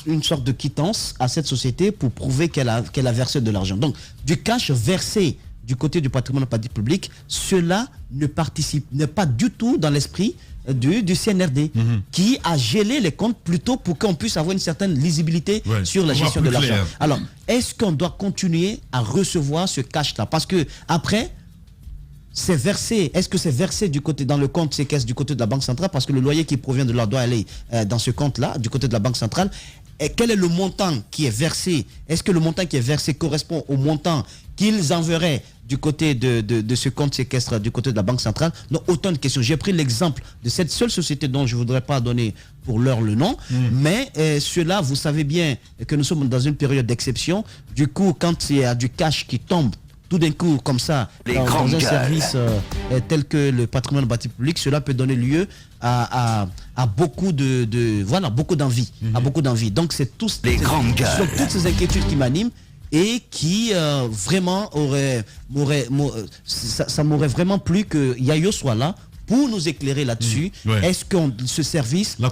une sorte de quittance à cette société pour prouver qu'elle a versé de l'argent. Donc du cash versé du côté du patrimoine bâti public, cela n'est pas du tout dans l'esprit du CNRD qui a gelé les comptes plutôt pour qu'on puisse avoir une certaine lisibilité sur la gestion de l'argent. Alors, est-ce qu'on doit continuer à recevoir ce cash-là? Parce que après, c'est versé. Est-ce que c'est versé dans le compte séquestre du côté de la Banque centrale? Parce que le loyer qui provient de là doit aller dans ce compte-là, du côté de la Banque centrale. Et quel est le montant qui est versé? Est-ce que le montant qui est versé correspond au montant qu'ils enverraient du côté de ce compte séquestre du côté de la Banque centrale? Donc, autant de questions. J'ai pris l'exemple de cette seule société dont je ne voudrais pas donner pour l'heure le nom, mais cela, vous savez bien que nous sommes dans une période d'exception. Du coup, quand il y a du cash qui tombe tout d'un coup, comme ça, dans un service tel que le patrimoine bâti public, cela peut donner lieu à beaucoup beaucoup d'envie. Beaucoup d'envie. Donc, c'est toutes ces inquiétudes qui m'animent et qui vraiment ça m'aurait vraiment plu que Yayo soit là pour nous éclairer là-dessus. Est-ce que ce service doit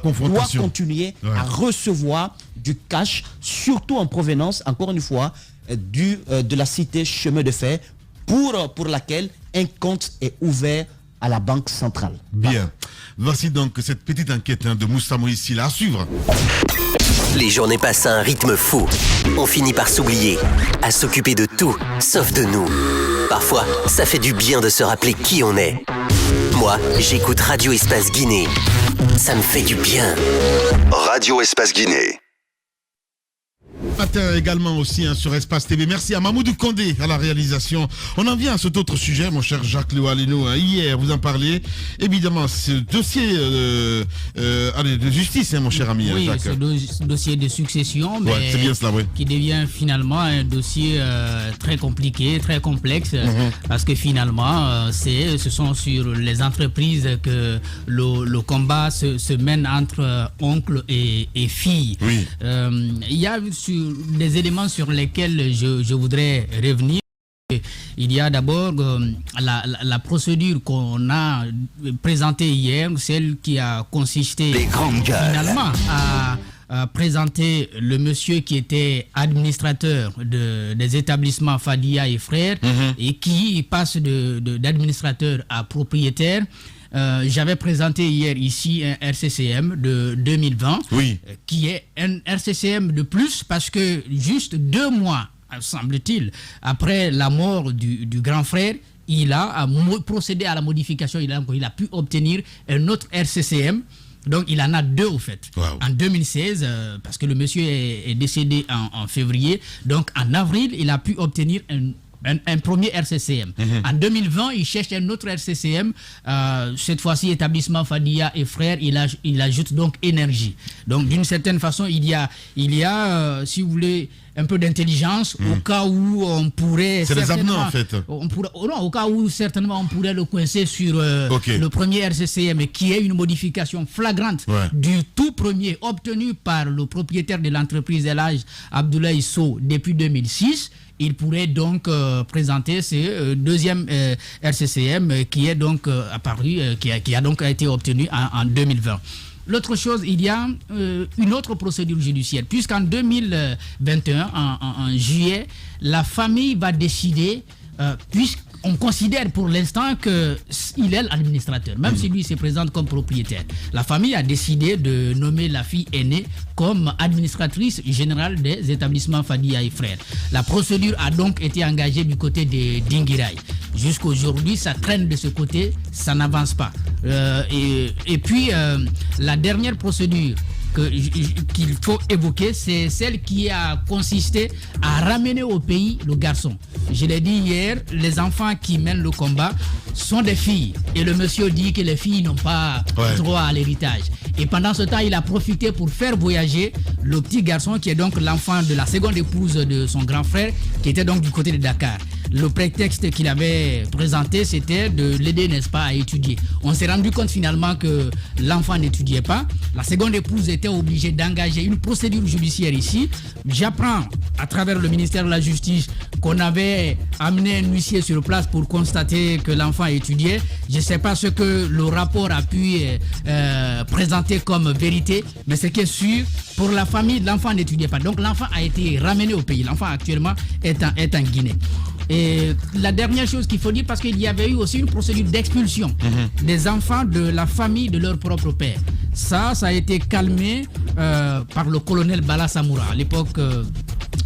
continuer à recevoir du cash, surtout en provenance, encore une fois, de la cité chemin de fer pour laquelle un compte est ouvert à la Banque centrale. Bien. Voici donc cette petite enquête de Moussa Moïse à suivre. Les journées passent à un rythme fou. On finit par s'oublier, à s'occuper de tout, sauf de nous. Parfois, ça fait du bien de se rappeler qui on est. Moi, j'écoute Radio Espace Guinée. Ça me fait du bien. Radio Espace Guinée. Matin également aussi sur Espace TV. Merci à Mamoudou Kondé à la réalisation. On en vient à cet autre sujet, mon cher Jacques Léo-Aleno. Hier, vous en parliez. Évidemment, ce dossier de justice, mon cher ami. Oui, Jacques. Ce dossier de succession, mais c'est bien cela, qui devient finalement un dossier très compliqué, très complexe, parce que finalement, ce sont sur les entreprises que le combat se mène entre oncles et filles. Oui. Il y a des éléments sur lesquels je voudrais revenir. Il y a d'abord la procédure qu'on a présentée hier, celle qui a consisté finalement à présenter le monsieur qui était administrateur des établissements Fadia et Frères et qui passe d'administrateur à propriétaire. J'avais présenté hier ici un RCCM de 2020 qui est un RCCM de plus parce que juste 2 mois, semble-t-il, après la mort du grand frère, il a procédé à la modification, il a pu obtenir un autre RCCM. Donc il en a 2 au fait. Wow. En 2016, parce que le monsieur est décédé en février, donc en avril, il a pu obtenir un premier RCCM. En 2020, il cherche un autre RCCM, cette fois-ci établissement Fadia et Frères, il ajoute donc énergie. Donc d'une certaine façon, il y a si vous voulez, un peu d'intelligence au cas où on pourrait... C'est des avenants en fait. Au cas où certainement on pourrait le coincer sur le premier RCCM qui est une modification flagrante du tout premier obtenu par le propriétaire de l'entreprise El Hadj Abdoulaye Sow depuis 2006. Il pourrait donc présenter ce deuxième RCCM qui est donc apparu, qui a donc été obtenu en 2020. L'autre chose, il y a une autre procédure judiciaire, puisqu'en 2021, en juillet, la famille va décider, puisqu'on considère pour l'instant qu'il est l'administrateur, même si lui se présente comme propriétaire. La famille a décidé de nommer la fille aînée comme administratrice générale des établissements Fadia et Frères. La procédure a donc été engagée du côté de Dinguiraye. Jusqu'aujourd'hui, ça traîne de ce côté, ça n'avance pas. Et puis, la dernière procédure qu'il faut évoquer, c'est celle qui a consisté à ramener au pays le garçon. Je l'ai dit hier, les enfants qui mènent le combat sont des filles. Et le monsieur dit que les filles n'ont pas droit à l'héritage. Et pendant ce temps, il a profité pour faire voyager le petit garçon qui est donc l'enfant de la seconde épouse de son grand frère, qui était donc du côté de Dakar. Le prétexte qu'il avait présenté, c'était de l'aider, n'est-ce pas, à étudier. On s'est rendu compte finalement que l'enfant n'étudiait pas. La seconde épouse était obligée d'engager une procédure judiciaire ici. J'apprends à travers le ministère de la Justice qu'on avait amené un huissier sur place pour constater que l'enfant étudiait. Je ne sais pas ce que le rapport a pu présenter comme vérité, mais ce qui est sûr, pour la famille, l'enfant n'étudiait pas. Donc l'enfant a été ramené au pays. L'enfant actuellement est en Guinée. Et la dernière chose qu'il faut dire, parce qu'il y avait eu aussi une procédure d'expulsion des enfants de la famille de leur propre père. Ça a été calmé par le colonel Bala Samoura. À l'époque,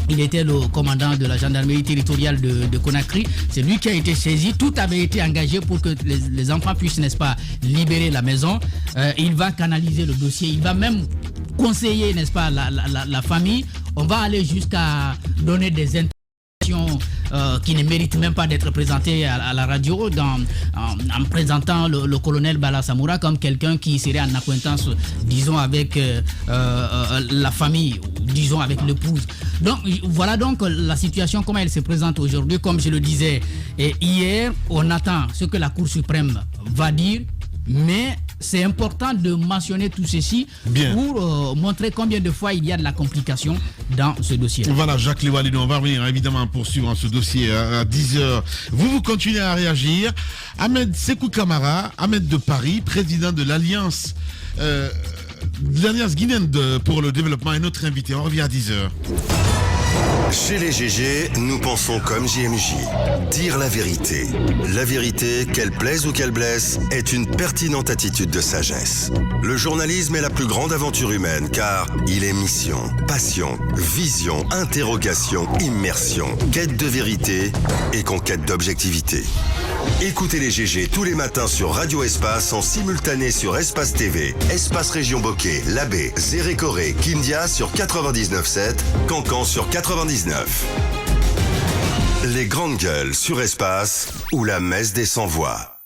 il était le commandant de la gendarmerie territoriale de Conakry. C'est lui qui a été saisi. Tout avait été engagé pour que les enfants puissent, n'est-ce pas, libérer la maison. Il va canaliser le dossier. Il va même conseiller, n'est-ce pas, la famille. On va aller jusqu'à donner des interventions qui ne méritent même pas d'être présentées à la radio en présentant le colonel Bala Samoura comme quelqu'un qui serait en acquaintance, disons, avec la famille, disons, avec l'épouse. Donc voilà donc la situation, comment elle se présente aujourd'hui. Comme je le disais hier, on attend ce que la Cour suprême va dire, mais c'est important de mentionner tout ceci pour montrer combien de fois il y a de la complication dans ce dossier. Voilà, Jacques Liwalino, on va revenir évidemment poursuivre ce dossier à 10h. Vous continuez à réagir. Ahmed Sekou Kamara, Ahmed de Paris, président de l'Alliance guinéenne pour le développement, est notre invité. On revient à 10h. Chez les GG, nous pensons comme JMJ. Dire la vérité. La vérité, qu'elle plaise ou qu'elle blesse, est une pertinente attitude de sagesse. Le journalisme est la plus grande aventure humaine car il est mission, passion, vision, interrogation, immersion, quête de vérité et conquête d'objectivité. Écoutez les GG tous les matins sur Radio Espace en simultané sur Espace TV, Espace Région Bokeh, Labé, Zérékoré, Kindia sur 99.7, Cancan sur 99. Les grandes gueules sur Espace ou la messe des sans-voix.